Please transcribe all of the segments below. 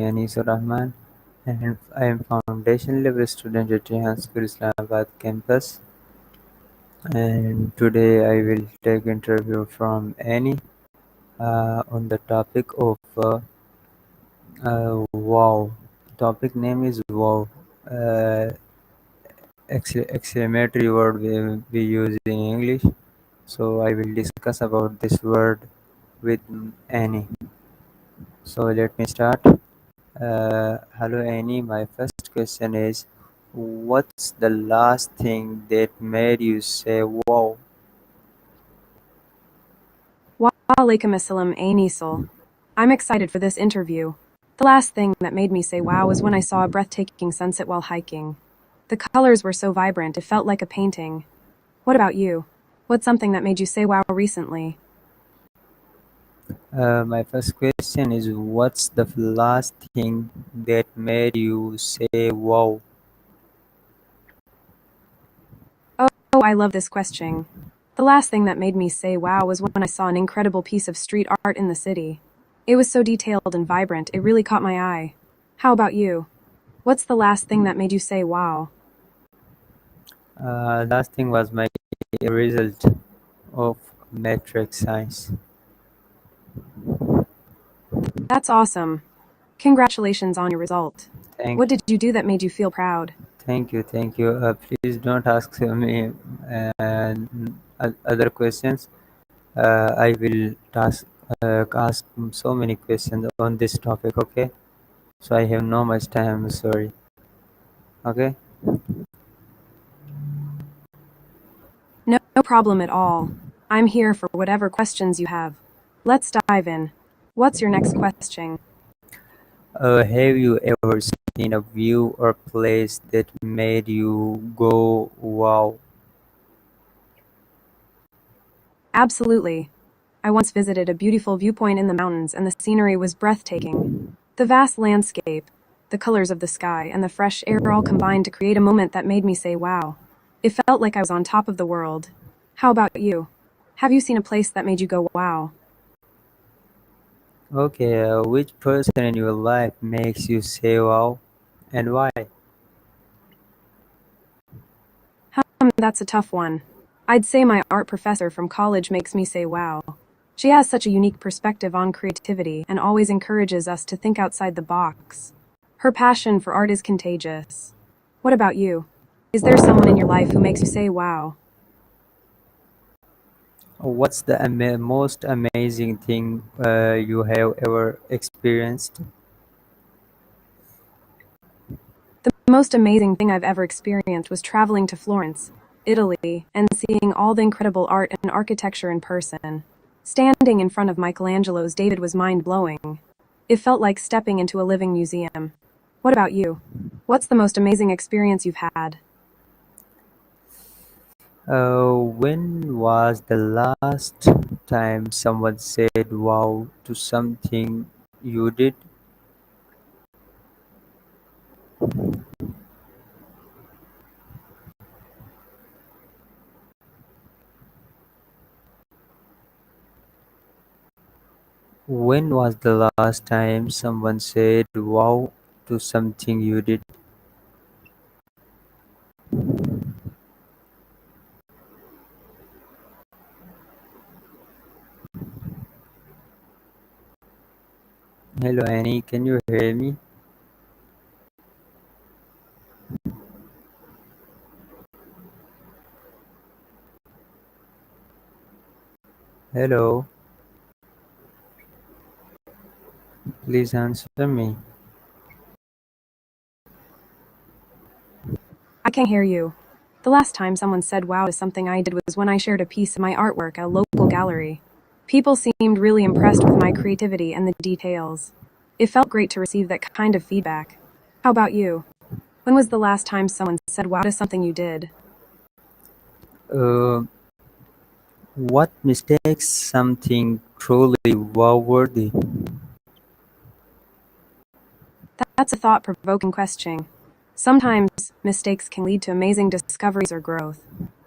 Anisur Rahman, and I am foundation level student at Rehan School Islamabad campus. And today I will take interview from Annie on the topic of wow. Topic name is wow. Uh, Exclamatory word we use in English. So I will discuss about this word with Annie. So let me start. Hello Annie, my first question is, what's the last thing that made you say wow? Walaikum assalam, Anisal. I'm excited for this interview. The last thing that made me say wow was when I saw a breathtaking sunset while hiking. The colors were so vibrant it felt like a painting. What about you? What's something that made you say wow recently? My first question is, what's the last thing that made you say wow? Oh, I love this question. The last thing that made me say wow was when I saw an incredible piece of street art in the city. It was so detailed and vibrant, it really caught my eye. How about you? What's the last thing that made you say wow? Last thing was my result of matrix science. That's awesome. Congratulations on your result. Thank, What did you do that made you feel proud? thank you. Please don't ask me other questions. I will ask so many questions on this topic. Okay, so I have no much time. Sorry. Okay. No problem at all. I'm here for whatever questions you have. Let's dive in. What's your next question? Have you ever seen a view or place that made you go wow? Absolutely. I once visited a beautiful viewpoint in the mountains and the scenery was breathtaking. The vast landscape, the colors of the sky, and the fresh air all combined to create a moment that made me say wow. It felt like I was on top of the world. How about you? Have you seen a place that made you go wow? Okay, which person in your life makes you say wow, and why? That's a tough one. I'd say my art professor from college makes me say wow. She has such a unique perspective on creativity and always encourages us to think outside the box. Her passion for art is contagious. What about you? Is there someone in your life who makes you say wow? What's the most amazing thing you have ever experienced? The most amazing thing I've ever experienced was traveling to Florence, Italy, and seeing all the incredible art and architecture in person. Standing in front of Michelangelo's David was mind-blowing. It felt like stepping into a living museum. What about you? What's the most amazing experience you've had? When was the last time someone said wow to something you did? When was the last time someone said wow to something you did? Hello Annie, can you hear me? Hello, please answer me. I can't hear you. The last time someone said wow to something I did was when I shared a piece of my artwork at a local gallery. People seemed really impressed with my creativity and the details. It felt great to receive that kind of feedback. How about you? When was the last time someone said wow to something you did? Uh, what makes something truly wow worthy? That's a thought provoking question. Sometimes, mistakes can lead to amazing discoveries or growth.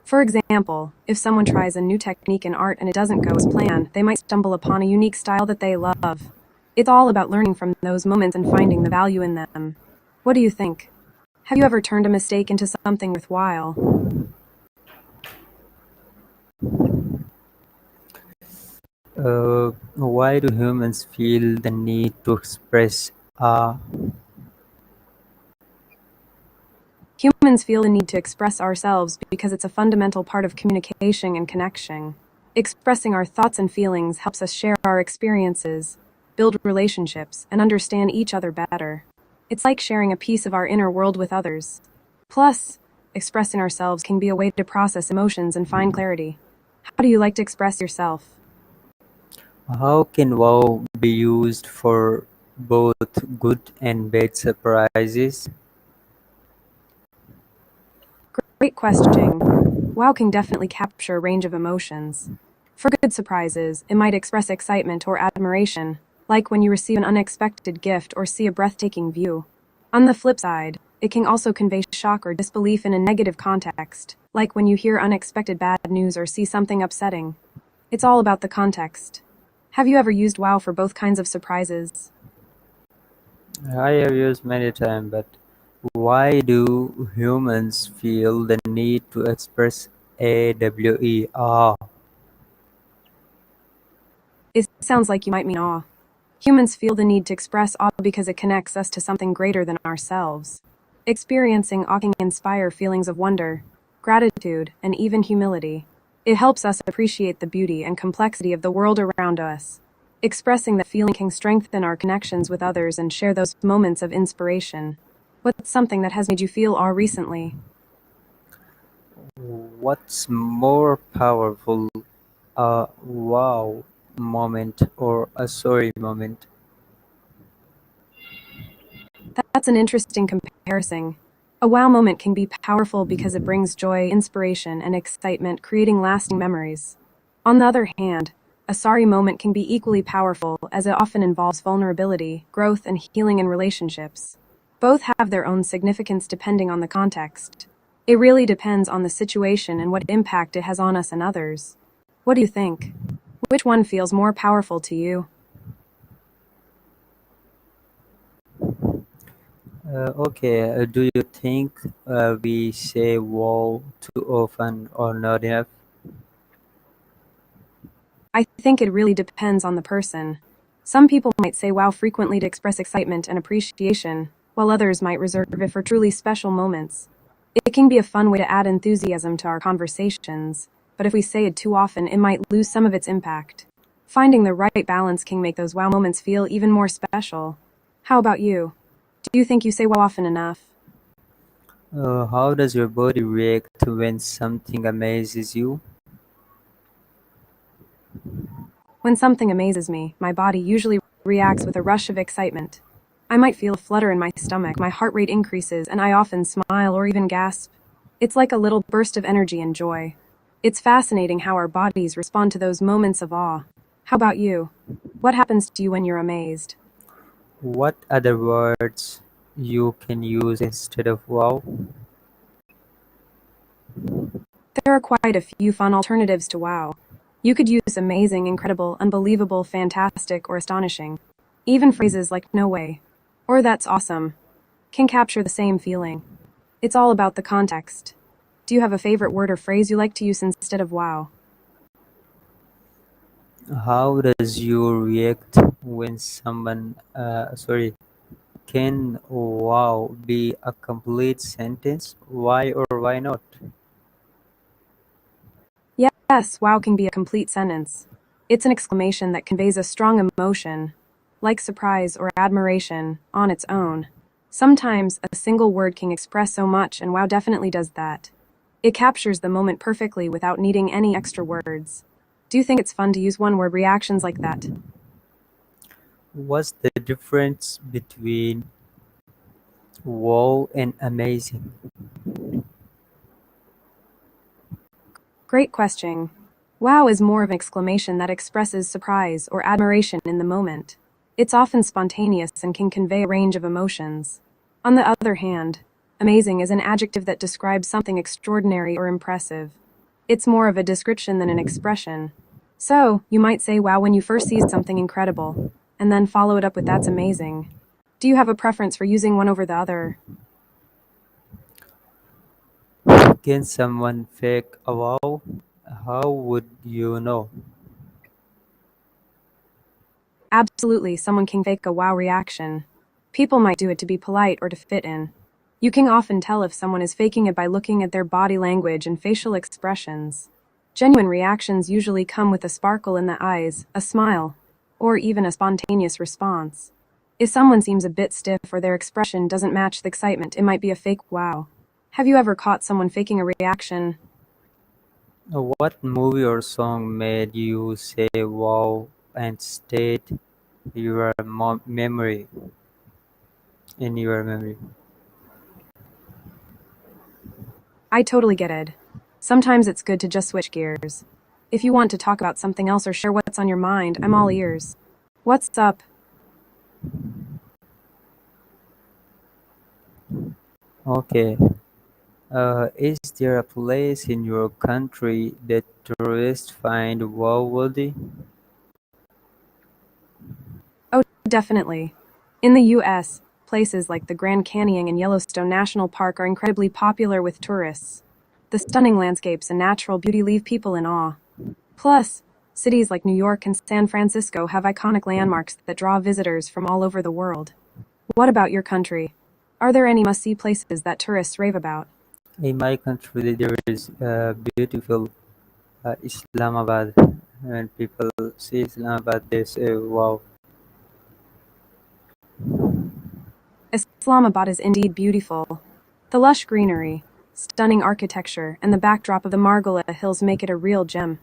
For example, if someone tries a new technique in art and it doesn't go as planned, they might stumble upon a unique style that they love. It's all about learning from those moments and finding the value in them. What do you think? Have you ever turned a mistake into something worthwhile? Why do humans feel the need to express awe? Humans feel the need to express ourselves because it's a fundamental part of communication and connection. Expressing our thoughts and feelings helps us share our experiences, build relationships, and understand each other better. It's like sharing a piece of our inner world with others. Plus, expressing ourselves can be a way to process emotions and find clarity. How do you like to express yourself? How can wow be used for both good and bad surprises? Great question. WoW can definitely capture a range of emotions. For good surprises, it might express excitement or admiration, like when you receive an unexpected gift or see a breathtaking view. On the flip side, it can also convey shock or disbelief in a negative context, like when you hear unexpected bad news or see something upsetting. It's all about the context. Have you ever used WoW for both kinds of surprises? I have used many times, but why do humans feel the need to express AWE? It sounds like you might mean awe. Humans feel the need to express awe because it connects us to something greater than ourselves. Experiencing awe can inspire feelings of wonder, gratitude, and even humility. It helps us appreciate the beauty and complexity of the world around us. Expressing that feeling can strengthen our connections with others and share those moments of inspiration. What's something that has made you feel awe recently? What's more powerful, a wow moment or a sorry moment? That's an interesting comparison. A wow moment can be powerful because it brings joy, inspiration, and excitement, creating lasting memories. On the other hand, a sorry moment can be equally powerful as it often involves vulnerability, growth, and healing in relationships. Both have their own significance depending on the context. It really depends on the situation and what impact it has on us and others. What do you think? Which one feels more powerful to you? Okay, do you think we say wow too often or not enough? I think it really depends on the person. Some people might say wow frequently to express excitement and appreciation, while others might reserve it for truly special moments. It can be a fun way to add enthusiasm to our conversations, but if we say it too often, it might lose some of its impact. Finding the right balance can make those wow moments feel even more special. How about you? Do you think you say wow often enough? How does your body react when something amazes you? When something amazes me, my body usually reacts with a rush of excitement. I might feel a flutter in my stomach, my heart rate increases, and I often smile or even gasp. It's like a little burst of energy and joy. It's fascinating how our bodies respond to those moments of awe. How about you? What happens to you when you're amazed? What other words you can use instead of wow? There are quite a few fun alternatives to wow. You could use amazing, incredible, unbelievable, fantastic, or astonishing. Even phrases like no way or that's awesome can capture the same feeling. It's all about the context. Do you have a favorite word or phrase you like to use instead of wow? How does you react when can wow be a complete sentence? Why or why not? Yes, wow can be a complete sentence. It's an exclamation that conveys a strong emotion, like surprise or admiration, on its own. Sometimes a single word can express so much, and wow definitely does that. It captures the moment perfectly without needing any extra words. Do you think it's fun to use one word reactions like that? What's the difference between wow and amazing? Great question. Wow is more of an exclamation that expresses surprise or admiration in the moment. It's often spontaneous and can convey a range of emotions. On the other hand, amazing is an adjective that describes something extraordinary or impressive. It's more of a description than an expression. So, you might say wow when you first see something incredible, and then follow it up with "that's amazing." Do you have a preference for using one over the other? Can someone fake a wow? How would you know? Absolutely, someone can fake a wow reaction. People might do it to be polite or to fit in. You can often tell if someone is faking it by looking at their body language and facial expressions. Genuine reactions usually come with a sparkle in the eyes, a smile, or even a spontaneous response. If someone seems a bit stiff or their expression doesn't match the excitement, it might be a fake wow. Have you ever caught someone faking a reaction? What movie or song made you say wow and stayed your memory in your memory? I totally get it. Sometimes it's good to just switch gears. If you want to talk about something else or share what's on your mind, I'm all ears. What's up? Okay. Is there a place in your country that tourists find wow worthy? Oh, definitely. In the US, places like the Grand Canyon and Yellowstone National Park are incredibly popular with tourists. The stunning landscapes and natural beauty leave people in awe. Plus, cities like New York and San Francisco have iconic landmarks that draw visitors from all over the world. What about your country? Are there any must see places that tourists rave about? In my country, there is beautiful Islamabad. When people see Islamabad, they say, wow. Islamabad is indeed beautiful. The lush greenery, stunning architecture, and the backdrop of the Margala Hills make it a real gem.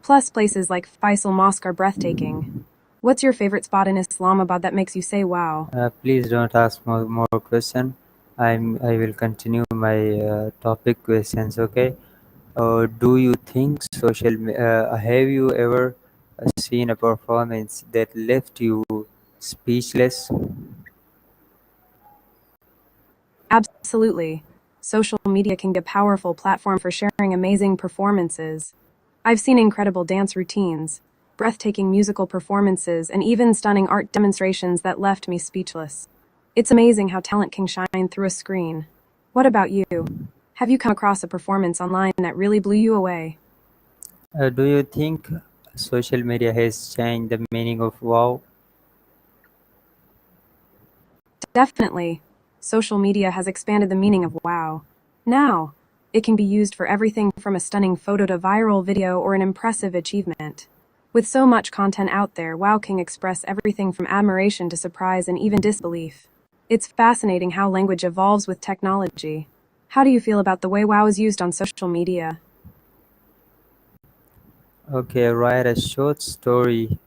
Plus, places like Faisal Mosque are breathtaking. What's your favorite spot in Islamabad that makes you say wow? Please don't ask more question. I will continue my topic questions. Okay. Do you think have you ever seen a performance that left you speechless? Absolutely. Social media can be a powerful platform for sharing amazing performances. I've seen incredible dance routines, breathtaking musical performances, and even stunning art demonstrations that left me speechless. It's amazing how talent can shine through a screen. What about you? Have you come across a performance online that really blew you away? Do you think social media has changed the meaning of wow? Definitely. Social media has expanded the meaning of wow. Now, it can be used for everything from a stunning photo to viral video or an impressive achievement. With so much content out there, wow can express everything from admiration to surprise and even disbelief. It's fascinating how language evolves with technology. How do you feel about the way wow is used on social media? Okay, write a short story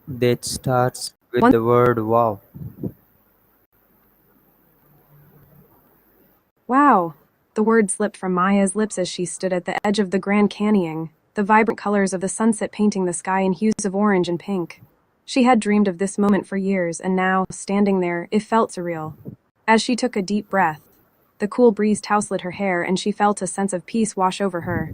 that starts with One the word wow. Wow! The word slipped from Maya's lips as she stood at the edge of the Grand Canyon, the vibrant colors of the sunset painting the sky in hues of orange and pink. She had dreamed of this moment for years, and now, standing there, it felt surreal. As she took a deep breath, the cool breeze tousled her hair and she felt a sense of peace wash over her.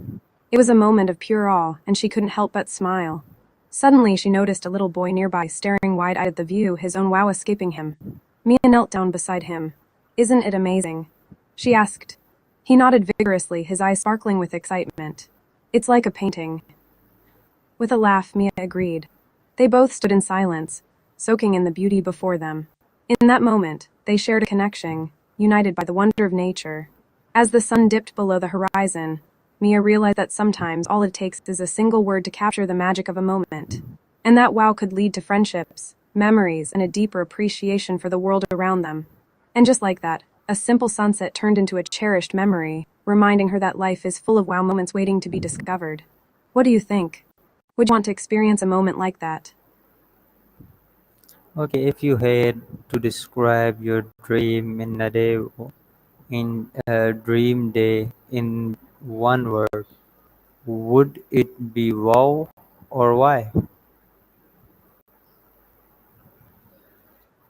It was a moment of pure awe, and she couldn't help but smile. Suddenly, she noticed a little boy nearby staring wide-eyed at the view, his own wow escaping him. Mia knelt down beside him. "Isn't it amazing?" she asked. He nodded vigorously, his eyes sparkling with excitement. "It's like a painting." With a laugh, Mia agreed. They both stood in silence, soaking in the beauty before them. In that moment, they shared a connection, united by the wonder of nature. As the sun dipped below the horizon, Mia realized that sometimes all it takes is a single word to capture the magic of a moment. And that wow could lead to friendships, memories, and a deeper appreciation for the world around them. And just like that, a simple sunset turned into a cherished memory, reminding her that life is full of wow moments waiting to be discovered. What do you think? Would you want to experience a moment like that? Okay, if you had to describe your dream in a dream day in one word, would it be wow or why?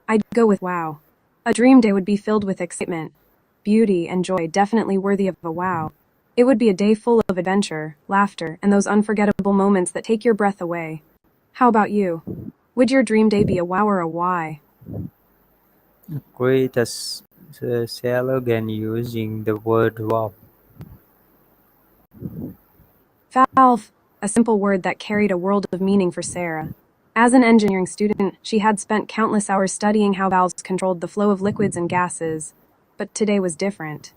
I'd go with wow. A dream day would be filled with excitement, beauty, and joy, definitely worthy of a wow. It would be a day full of adventure, laughter, and those unforgettable moments that take your breath away. How about you? Would your dream day be a wow or a why? Create a slogan using the word wow. Valve, a simple word that carried a world of meaning for Sarah. As an engineering student, she had spent countless hours studying how valves controlled the flow of liquids and gases. But today was different.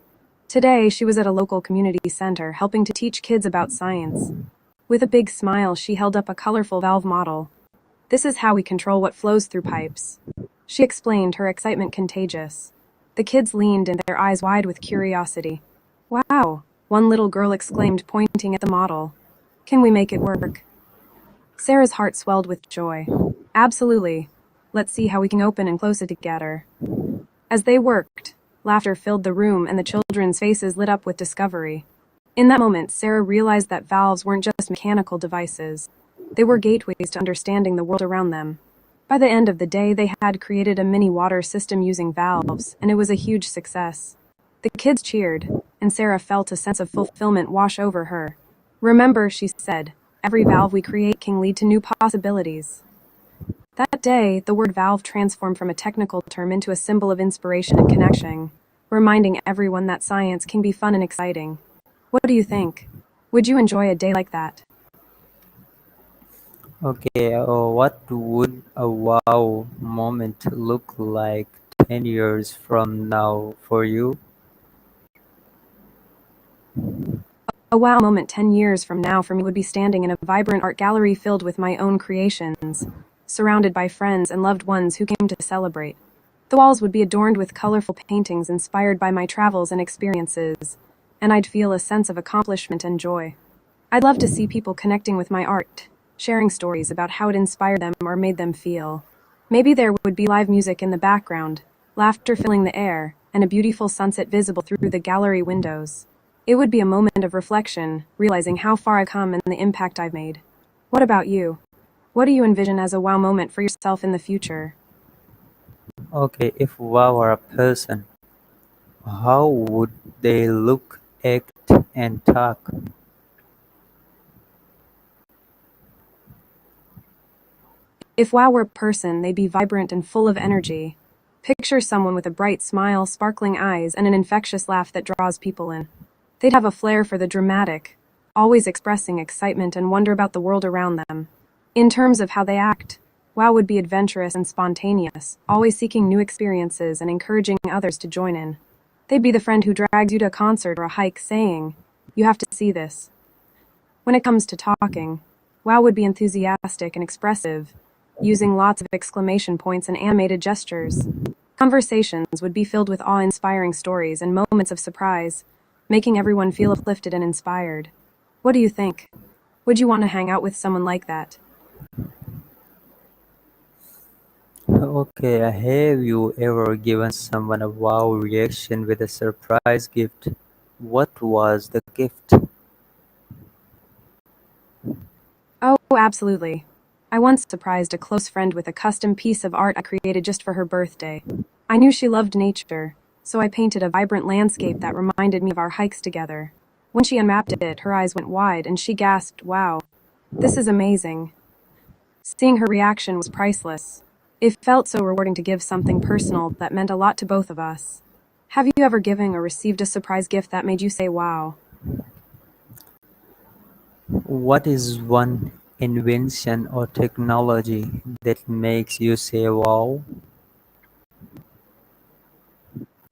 Today, she was at a local community center helping to teach kids about science. With a big smile, she held up a colorful valve model. This is how we control what flows through pipes. She explained, her excitement contagious. The kids leaned in, their eyes wide with curiosity. Wow, one little girl exclaimed, pointing at the model. Can we make it work? Sarah's heart swelled with joy. Absolutely. Let's see how we can open and close it together. As they worked, laughter filled the room and the children's faces lit up with discovery. In that moment, Sarah realized that valves weren't just mechanical devices. They were gateways to understanding the world around them. By the end of the day, they had created a mini water system using valves, and it was a huge success. The kids cheered, and Sarah felt a sense of fulfillment wash over her. Remember, she said, every valve we create can lead to new possibilities. That day, the word valve transformed from a technical term into a symbol of inspiration and connection, reminding everyone that science can be fun and exciting. What do you think? Would you enjoy a day like that? Okay, what would a wow moment look like 10 years from now for you? A wow moment 10 years from now for me would be standing in a vibrant art gallery filled with my own creations, surrounded by friends and loved ones who came to celebrate. The walls would be adorned with colorful paintings inspired by my travels and experiences, and I'd feel a sense of accomplishment and joy. I'd love to see people connecting with my art, sharing stories about how it inspired them or made them feel. Maybe there would be live music in the background, laughter filling the air, and a beautiful sunset visible through the gallery windows. It would be a moment of reflection, realizing how far I've come and the impact I've made. What about you? What do you envision as a wow moment for yourself in the future? Okay, if wow were a person, how would they look, act, and talk? If wow were a person, they'd be vibrant and full of energy. Picture someone with a bright smile, sparkling eyes, and an infectious laugh that draws people in. They'd have a flair for the dramatic, always expressing excitement and wonder about the world around them. In terms of how they act, wow would be adventurous and spontaneous, always seeking new experiences and encouraging others to join in. They'd be the friend who drags you to a concert or a hike saying, "You have to see this." When it comes to talking, wow would be enthusiastic and expressive, using lots of exclamation points and animated gestures. Conversations would be filled with awe-inspiring stories and moments of surprise, making everyone feel uplifted and inspired. What do you think? Would you want to hang out with someone like that? Okay, have you ever given someone a wow reaction with a surprise gift? What was the gift? Oh, absolutely. I once surprised a close friend with a custom piece of art I created just for her birthday. I knew she loved nature, so I painted a vibrant landscape that reminded me of our hikes together. When she unwrapped it, her eyes went wide and she gasped, "Wow, this is amazing." Seeing her reaction was priceless. It felt so rewarding to give something personal that meant a lot to both of us. Have you ever given or received a surprise gift that made you say, "Wow"? What is one invention or technology that makes you say wow?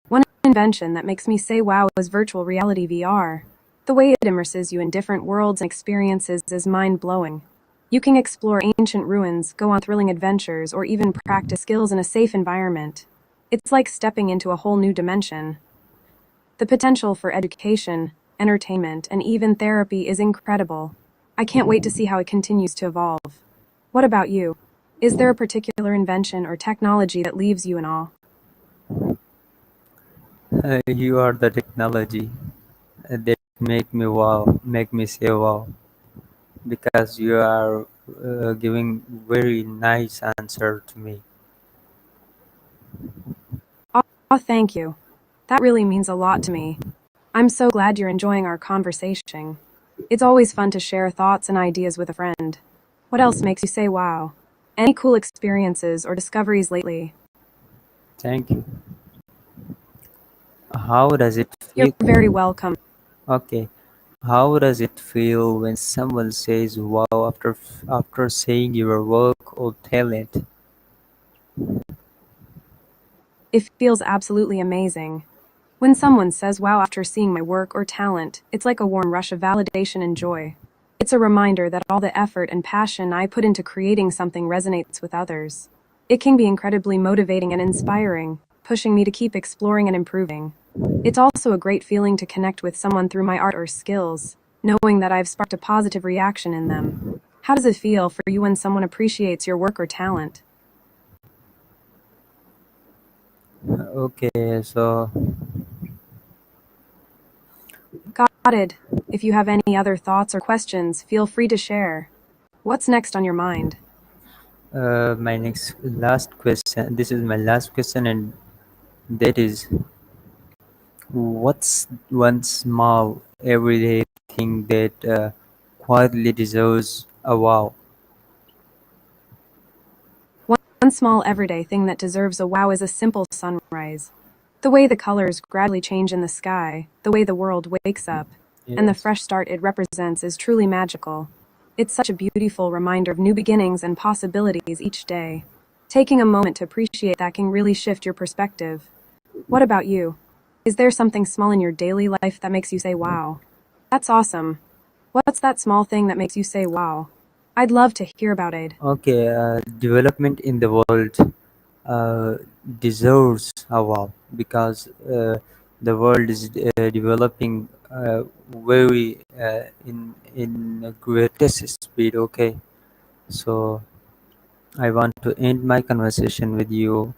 One invention that makes me say wow is virtual reality VR. The way it immerses you in different worlds and experiences is mind-blowing. You can explore ancient ruins, go on thrilling adventures, or even practice skills in a safe environment. It's like stepping into a whole new dimension. The potential for education, entertainment, and even therapy is incredible. I can't wait to see how it continues to evolve. What about you? Is there a particular invention or technology that leaves you in awe? You are the technology that make me say wow, because you are giving very nice answer to me. Oh, thank you. That really means a lot to me. I'm so glad you're enjoying our conversation. It's always fun to share thoughts and ideas with a friend. What else makes you say wow? Any cool experiences or discoveries lately? Thank you. How does it You're feel? very welcome. Okay. How does it feel when someone says wow after saying your work or talent? It feels absolutely amazing. When someone says wow after seeing my work or talent, it's like a warm rush of validation and joy. It's a reminder that all the effort and passion I put into creating something resonates with others. It can be incredibly motivating and inspiring, pushing me to keep exploring and improving. It's also a great feeling to connect with someone through my art or skills, knowing that I've sparked a positive reaction in them. How does it feel for you when someone appreciates your work or talent? Okay, so Got it. If you have any other thoughts or questions, feel free to share. What's next on your mind? my next last question. This is my last question, and that is, what's one small everyday thing that quietly deserves a wow? One small everyday thing that deserves a wow is a simple sunrise. The way the colors gradually change in the sky, the way the world wakes up, and the Yes. fresh start it represents is truly magical. It's such a beautiful reminder of new beginnings and possibilities each day. Taking a moment to appreciate that can really shift your perspective. What about you? Is there something small in your daily life that makes you say, wow? That's awesome. What's that small thing that makes you say, wow? I'd love to hear about it. Okay, development in the world uh, deserves a wow because the world is developing very in a greatest speed. Okay, so I want to end my conversation with you.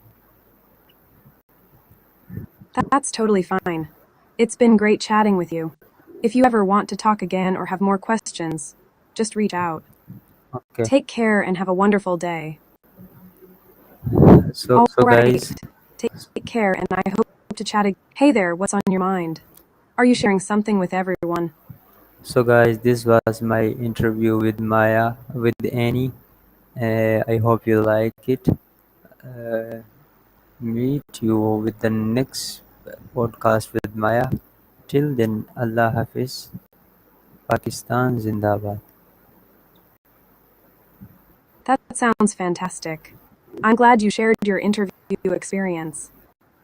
That's totally fine. It's been great chatting with you. If you ever want to talk again or have more questions, just reach out. Okay, Take care and have a wonderful day. so All right. guys, Take care and I hope to chat again. Hey there, what's on your mind? Are you sharing something with everyone? this was my interview with Annie. I hope you like it. Uh, Meet you with the next podcast with Maya. Till then, Allah Hafiz, Pakistan Zindabad. That sounds fantastic. I'm glad you shared your interview experience.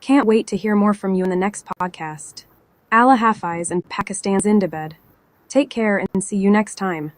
Can't wait to hear more from you in the next podcast. Allah Hafiz and Pakistan Zindabad. Take care and see you next time.